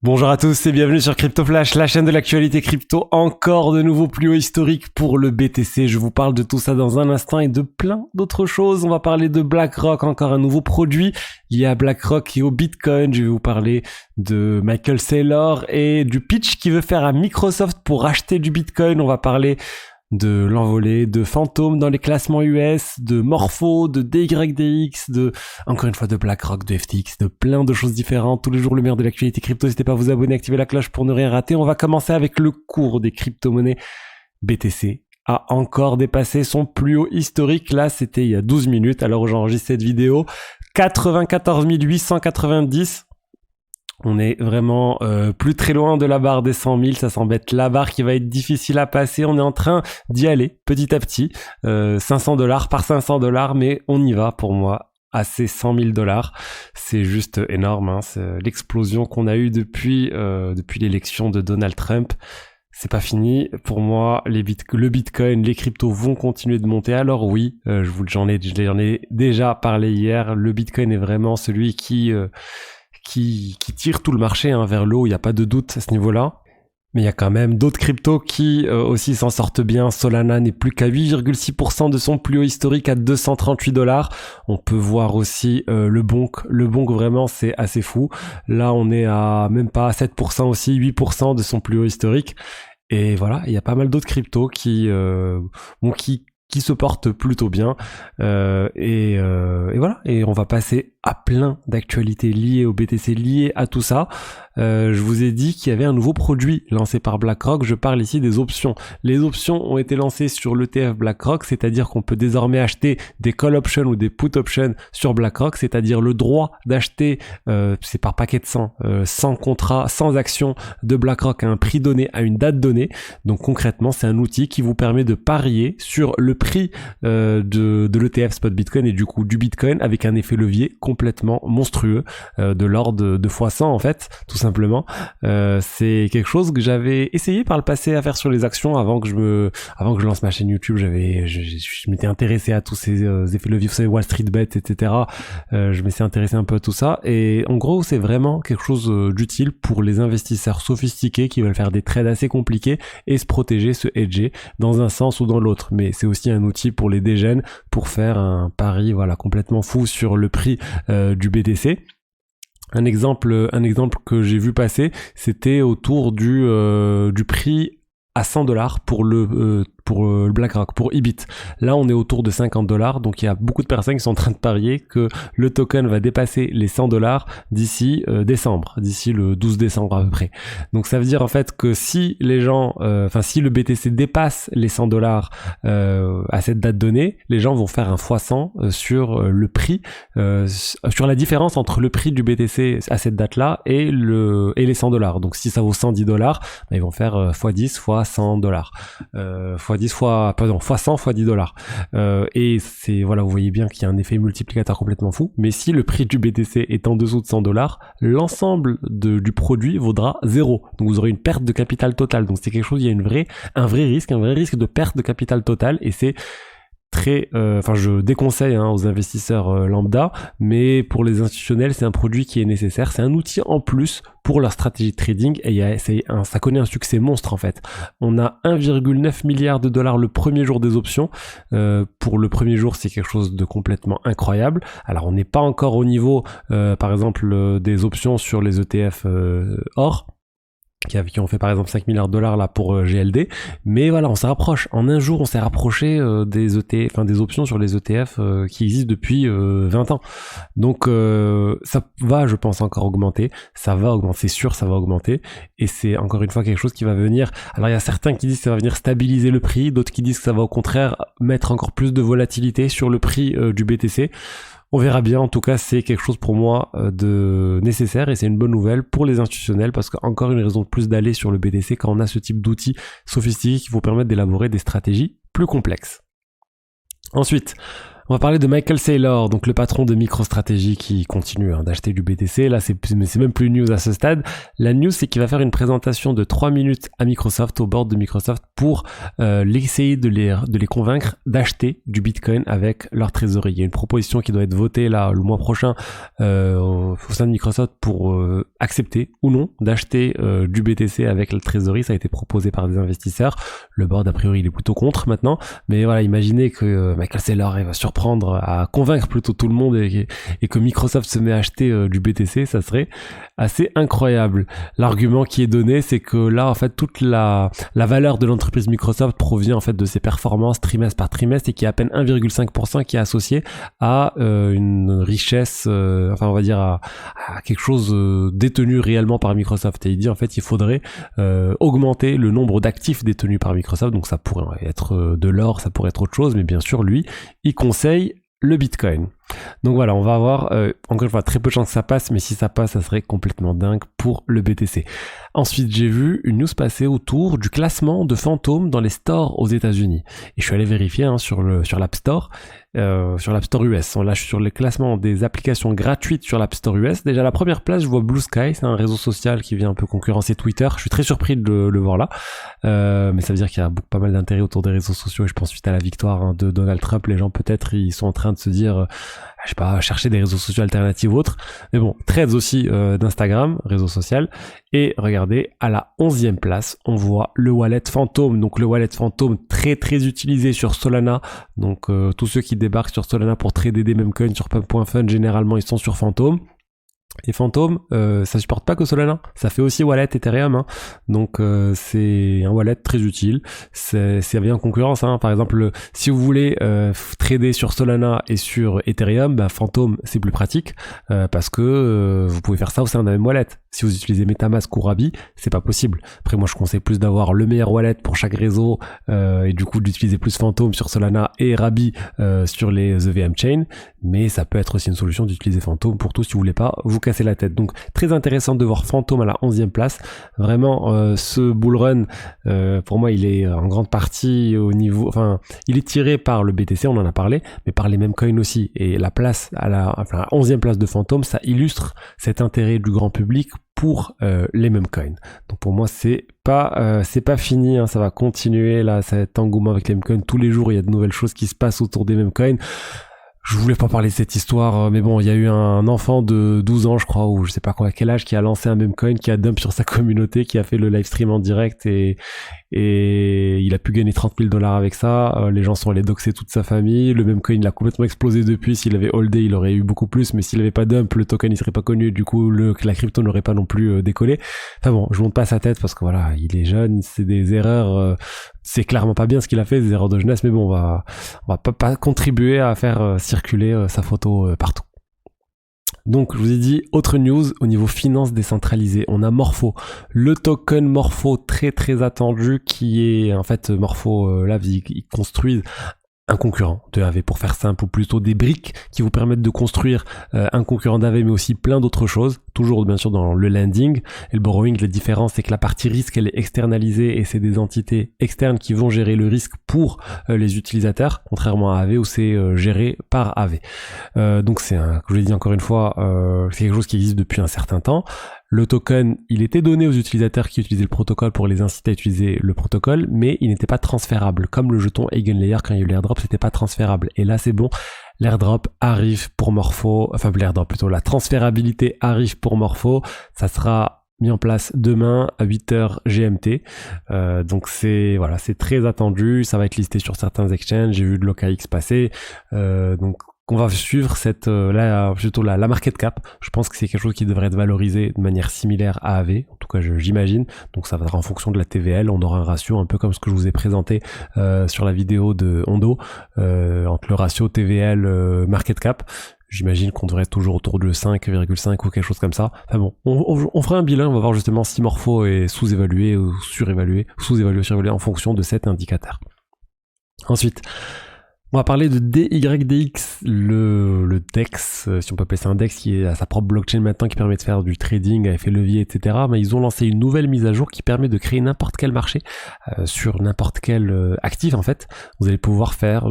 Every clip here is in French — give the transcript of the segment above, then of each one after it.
Bonjour à tous et bienvenue sur Crypto Flash, la chaîne de l'actualité crypto. Encore de nouveaux plus hauts historiques pour le BTC. Je vous parle de tout ça dans un instant et de plein d'autres choses. On va parler de BlackRock, encore un nouveau produit lié à BlackRock et au Bitcoin. Je vais vous parler de Michael Saylor et du pitch qu'il veut faire à Microsoft pour acheter du Bitcoin. On va parler de l'envolée, de fantômes dans les classements US, de Morpho, de DYDX, encore une fois, de BlackRock, de FTX, de plein de choses différentes. Tous les jours, le meilleur de l'actualité crypto. N'hésitez pas à vous abonner, activer la cloche pour ne rien rater. On va commencer avec le cours des crypto-monnaies. BTC a encore dépassé son plus haut historique. Là, c'était il y a 12 minutes. Alors, j'enregistre cette vidéo. 94 890. On est vraiment plus très loin de la barre des 100 000, ça semble être la barre qui va être difficile à passer. On est en train d'y aller petit à petit, $500 par $500, mais on y va pour moi à ces $100 000. C'est juste énorme, hein. C'est l'explosion qu'on a eue depuis l'élection de Donald Trump. C'est pas fini. Pour moi, le Bitcoin, les cryptos vont continuer de monter. Alors oui, j'en ai déjà parlé hier. Le Bitcoin est vraiment celui qui tire tout le marché vers le haut, il n'y a pas de doute à ce niveau-là. Mais il y a quand même d'autres cryptos qui aussi s'en sortent bien. Solana n'est plus qu'à 8,6% de son plus haut historique à $238. On peut voir aussi le Bonk. Le Bonk, vraiment, c'est assez fou. Là, on est à même pas 7% aussi, 8% de son plus haut historique. Et voilà, il y a pas mal d'autres cryptos qui se portent plutôt bien. Et voilà. Et on va passer à plein d'actualités liées au BTC, liées à tout ça. Je vous ai dit qu'il y avait un nouveau produit lancé par BlackRock. Je parle ici des options. Les options ont été lancées sur l'ETF BlackRock, c'est-à-dire qu'on peut désormais acheter des call options ou des put options sur BlackRock, c'est-à-dire le droit d'acheter, c'est par paquet de 100 contrats, 100 actions de BlackRock à un prix donné, à une date donnée. Donc concrètement, c'est un outil qui vous permet de parier sur le prix de l'ETF Spot Bitcoin et du coup du Bitcoin avec un effet levier complètement monstrueux, de l'ordre de x100 en fait, tout simplement. C'est quelque chose que j'avais essayé par le passé à faire sur les actions avant que je lance ma chaîne YouTube. Je m'étais intéressé à tous ces effets leviers, vous savez, Wall Street Bet, etc. Je m'étais intéressé un peu à tout ça et en gros c'est vraiment quelque chose d'utile pour les investisseurs sophistiqués qui veulent faire des trades assez compliqués et se protéger, se hedger dans un sens ou dans l'autre. Mais c'est aussi un outil pour les dégènes pour faire un pari complètement fou sur le prix du BTC. Un exemple que j'ai vu passer, c'était autour du prix à $100 pour le BlackRock, pour Ibit. Là, on est autour de $50, donc il y a beaucoup de personnes qui sont en train de parier que le token va dépasser les $100 d'ici décembre, d'ici le 12 décembre à peu près. Donc ça veut dire en fait que si les gens, si le BTC dépasse les $100 à cette date donnée, les gens vont faire un x100 sur le prix, sur la différence entre le prix du BTC à cette date-là et les $100. Donc si ça vaut $110, ils vont faire x10 x $100. x100 x $10. Et c'est, voilà, vous voyez bien qu'il y a un effet multiplicateur complètement fou. Mais si le prix du BTC est en dessous de $100, l'ensemble du produit vaudra 0. Donc vous aurez une perte de capital total. Donc c'est quelque chose, il y a un vrai risque de perte de capital total et c'est je déconseille aux investisseurs lambda, mais pour les institutionnels, c'est un produit qui est nécessaire. C'est un outil en plus pour leur stratégie de trading et ça connaît un succès monstre en fait. On a 1,9 milliard de dollars le premier jour des options. Pour le premier jour, c'est quelque chose de complètement incroyable. Alors, on n'est pas encore au niveau, par exemple, des options sur les ETF or. Qui ont fait par exemple 5 milliards de dollars là pour GLD, mais voilà, on s'est rapproché. En un jour, on s'est rapproché des options sur les ETF qui existent depuis 20 ans. Donc ça va, je pense, encore augmenter. Ça va augmenter, c'est sûr, ça va augmenter. Et c'est encore une fois quelque chose qui va venir. Alors il y a certains qui disent que ça va venir stabiliser le prix, d'autres qui disent que ça va au contraire mettre encore plus de volatilité sur le prix du BTC. On verra bien, en tout cas c'est quelque chose pour moi de nécessaire et c'est une bonne nouvelle pour les institutionnels parce qu'encore une raison de plus d'aller sur le BTC quand on a ce type d'outils sophistiqués qui vous permettent d'élaborer des stratégies plus complexes. Ensuite, On va parler de Michael Saylor, donc le patron de MicroStrategy qui continue d'acheter du BTC. Là, c'est même plus une news à ce stade. La news, c'est qu'il va faire une présentation de 3 minutes à Microsoft, au board de Microsoft, pour essayer de les convaincre d'acheter du Bitcoin avec leur trésorerie. Il y a une proposition qui doit être votée là le mois prochain au sein de Microsoft pour accepter ou non d'acheter du BTC avec la trésorerie. Ça a été proposé par des investisseurs. Le board, a priori, il est plutôt contre maintenant. Mais voilà, imaginez que Michael Saylor va surprendre à convaincre plutôt tout le monde et que Microsoft se met à acheter du BTC, ça serait assez incroyable. L'argument qui est donné, c'est que là, en fait, toute la valeur de l'entreprise Microsoft provient en fait de ses performances trimestre par trimestre et qui est à peine 1,5% qui est associé à une richesse, enfin on va dire à quelque chose détenu réellement par Microsoft. Et il dit en fait il faudrait augmenter le nombre d'actifs détenus par Microsoft, donc ça pourrait être de l'or, ça pourrait être autre chose, mais bien sûr lui, il conseille le Bitcoin. Donc voilà, on va avoir encore une fois très peu de chance que ça passe, mais si ça passe, ça serait complètement dingue pour le BTC. Ensuite, j'ai vu une news passer autour du classement de fantômes dans les stores aux États-Unis. Et je suis allé vérifier sur l'App Store, sur l'App Store US. Là, je suis sur le classement des applications gratuites sur l'App Store US. Déjà, la première place, je vois Blue Sky, c'est un réseau social qui vient un peu concurrencer Twitter. Je suis très surpris de le voir là, mais ça veut dire qu'il y a pas mal d'intérêt autour des réseaux sociaux. Et je pense suite à la victoire de Donald Trump, les gens peut-être ils sont en train de se dire je sais pas, chercher des réseaux sociaux alternatifs ou autres. Mais bon, Threads aussi d'Instagram, réseau social. Et regardez, à la 11e place, on voit le wallet Phantom. Donc le wallet Phantom très très utilisé sur Solana. Donc tous ceux qui débarquent sur Solana pour trader des memecoins sur Pump.fun, généralement ils sont sur Phantom. Et Phantom, ça supporte pas que Solana, ça fait aussi wallet Ethereum, donc c'est un wallet très utile. C'est bien en concurrence, par exemple, si vous voulez trader sur Solana et sur Ethereum, Phantom c'est plus pratique parce que vous pouvez faire ça au sein d'un même wallet. Si vous utilisez MetaMask ou Rabi, c'est pas possible. Après moi je conseille plus d'avoir le meilleur wallet pour chaque réseau et du coup d'utiliser plus Phantom sur Solana et Rabi sur les EVM Chain, mais ça peut être aussi une solution d'utiliser Phantom pour tout si vous voulez pas vous casser la tête. Donc très intéressant de voir Phantom à la 11e place. Vraiment ce bull run pour moi il est en grande partie au niveau, enfin il est tiré par le BTC, on en a parlé, mais par les mêmes coins aussi. Et la place à la 11e place de Phantom, ça illustre cet intérêt du grand public pour les mêmes coins. Donc pour moi c'est pas fini, ça va continuer là, cet engouement avec les mêmes coins. Tous les jours il y a de nouvelles choses qui se passent autour des mêmes coins. Je voulais pas parler de cette histoire, mais bon, il y a eu un enfant de 12 ans, je crois, ou je sais pas quoi, quel âge, qui a lancé un memecoin, qui a dump sur sa communauté, qui a fait le live stream en direct et il a pu gagner $30,000 avec ça. Les gens sont allés doxer toute sa famille. Le memecoin, il a complètement explosé depuis. S'il avait holdé, il aurait eu beaucoup plus, mais s'il avait pas dump, le token, il serait pas connu. Du coup, la crypto n'aurait pas non plus décollé. Enfin bon, je monte pas sa tête parce que voilà, il est jeune, c'est des erreurs, c'est clairement pas bien ce qu'il a fait, des erreurs de jeunesse, mais bon, on va pas contribuer à faire circuler sa photo partout. Donc je vous ai dit, autre news au niveau finance décentralisée, on a Morpho, le token Morpho très très attendu qui est en fait Morpho, là ils construisent un concurrent de AV pour faire simple, ou plutôt des briques qui vous permettent de construire un concurrent d'AV mais aussi plein d'autres choses, toujours bien sûr dans le lending et le borrowing. La différence c'est que la partie risque elle est externalisée et c'est des entités externes qui vont gérer le risque pour les utilisateurs, contrairement à AV où c'est géré par AV. Donc c'est comme je l'ai dit encore une fois, c'est quelque chose qui existe depuis un certain temps. Le token, il était donné aux utilisateurs qui utilisaient le protocole pour les inciter à utiliser le protocole, mais il n'était pas transférable. Comme le jeton Eigenlayer, quand il y a eu l'airdrop, c'était pas transférable. Et là, c'est bon. L'airdrop arrive pour Morpho, enfin l'airdrop plutôt, la transférabilité arrive pour Morpho. Ça sera mis en place demain à 8h GMT. Donc c'est très attendu. Ça va être listé sur certains exchanges. J'ai vu de l'OKX passer. Donc on va suivre la market cap. Je pense que c'est quelque chose qui devrait être valorisé de manière similaire à AV, en tout cas j'imagine. Donc ça va être en fonction de la TVL, on aura un ratio un peu comme ce que je vous ai présenté sur la vidéo de Hondo, entre le ratio TVL market cap. J'imagine qu'on devrait être toujours autour de 5,5 ou quelque chose comme ça. Enfin bon, on fera un bilan, on va voir justement si Morpho est sous-évalué ou surévalué, sous-évalué, surévalué en fonction de cet indicateur. Ensuite, On va parler de DYDX, le DEX, si on peut appeler ça un DEX, qui est à sa propre blockchain maintenant, qui permet de faire du trading à effet levier, etc. Mais ils ont lancé une nouvelle mise à jour qui permet de créer n'importe quel marché sur n'importe quel actif en fait. Vous allez pouvoir faire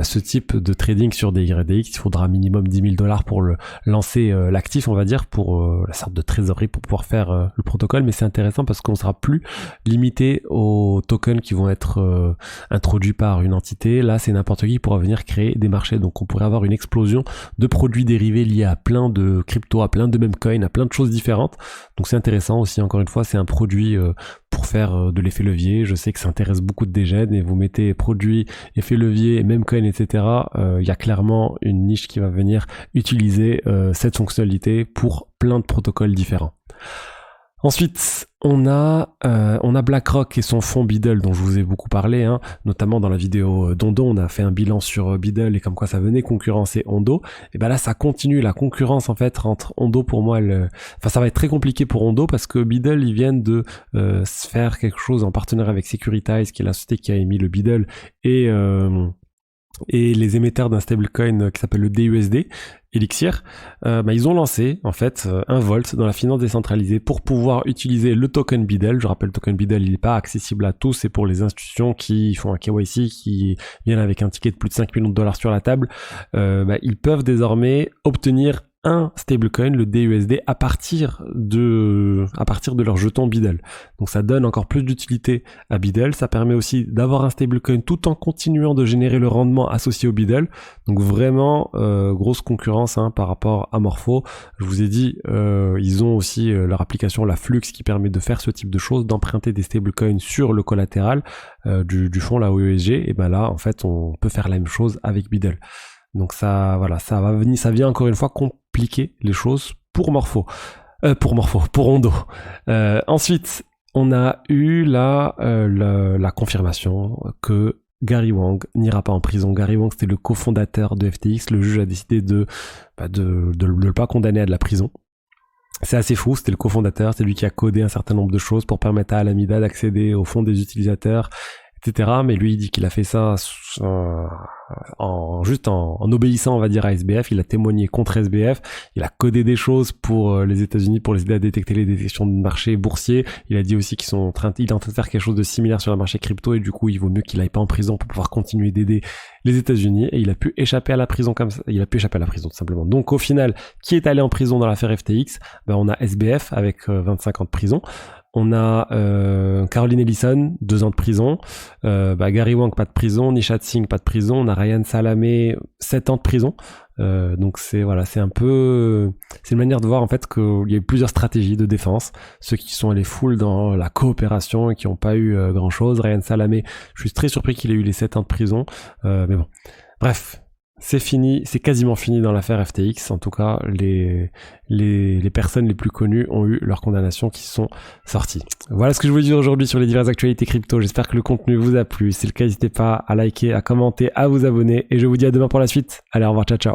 ce type de trading sur DYDX. Il faudra minimum 10 000 $ pour lancer l'actif, on va dire, pour la sorte de trésorerie pour pouvoir faire le protocole. Mais c'est intéressant parce qu'on sera plus limité aux tokens qui vont être introduits par une entité. Là, c'est n'importe qui pourra venir créer des marchés, donc on pourrait avoir une explosion de produits dérivés liés à plein de cryptos, à plein de meme coins, à plein de choses différentes. Donc c'est intéressant aussi, encore une fois, c'est un produit pour faire de l'effet levier. Je sais que ça intéresse beaucoup de dégènes, et vous mettez produit, effet levier, meme coin, etc. Il y a clairement une niche qui va venir utiliser cette fonctionnalité pour plein de protocoles différents. Ensuite, on a BlackRock et son fonds Beedle dont je vous ai beaucoup parlé, notamment dans la vidéo d'Ondo. On a fait un bilan sur Beedle et comme quoi ça venait concurrencer Ondo. Et ben là, ça continue la concurrence en fait entre Ondo. Pour moi, ça va être très compliqué pour Ondo parce que Beedle, ils viennent de se faire quelque chose en partenariat avec Securitize, qui est la société qui a émis le Beedle et les émetteurs d'un stablecoin qui s'appelle le DUSD, Elixir. Ils ont lancé en fait un Vault dans la finance décentralisée pour pouvoir utiliser le token Beedle. Je rappelle, le token Beedle, il n'est pas accessible à tous, c'est pour les institutions qui font un KYC, qui viennent avec un ticket de plus de 5 millions $ sur la table. Ils peuvent désormais obtenir un stablecoin, le DUSD, à partir de leur jeton Beedle. Donc ça donne encore plus d'utilité à Beedle. Ça permet aussi d'avoir un stablecoin tout en continuant de générer le rendement associé au Beedle. Donc vraiment grosse concurrence par rapport à Morpho. Je vous ai dit, ils ont aussi leur application, la Flux, qui permet de faire ce type de choses, d'emprunter des stablecoins sur le collatéral du fonds, la OESG. Et là, en fait, on peut faire la même chose avec Beedle. Donc ça vient encore une fois compliquer les choses pour Ondo. Ensuite, on a eu la confirmation que Gary Wang n'ira pas en prison. Gary Wang, c'était le cofondateur de FTX. Le juge a décidé de le pas condamner à de la prison. C'est assez fou, c'était le cofondateur, c'est lui qui a codé un certain nombre de choses pour permettre à Alameda d'accéder au fonds des utilisateurs, etc. Mais lui, il dit qu'il a fait ça en obéissant, on va dire, à SBF. Il a témoigné contre SBF. Il a codé des choses pour les États-Unis pour les aider à détecter les détections de marché boursier. Il a dit aussi qu'il est en train de faire quelque chose de similaire sur le marché crypto et du coup, il vaut mieux qu'il aille pas en prison pour pouvoir continuer d'aider les États-Unis. Et il a pu échapper à la prison comme ça. Il a pu échapper à la prison, tout simplement. Donc, au final, qui est allé en prison dans l'affaire FTX? On a SBF avec 25 ans de prison. On a Caroline Ellison, 2 ans de prison. Gary Wang, pas de prison. Nishad Singh, pas de prison. On a Ryan Salamé, 7 ans de prison. Donc c'est un peu... C'est une manière de voir en fait qu'il y a eu plusieurs stratégies de défense. Ceux qui sont allés full dans la coopération et qui n'ont pas eu grand-chose. Ryan Salamé, je suis très surpris qu'il ait eu les 7 ans de prison. Mais bon, bref... C'est fini, c'est quasiment fini dans l'affaire FTX. En tout cas, les personnes les plus connues ont eu leurs condamnations qui sont sorties. Voilà ce que je voulais dire aujourd'hui sur les diverses actualités crypto. J'espère que le contenu vous a plu. Si c'est le cas, n'hésitez pas à liker, à commenter, à vous abonner. Et je vous dis à demain pour la suite. Allez, au revoir, ciao, ciao.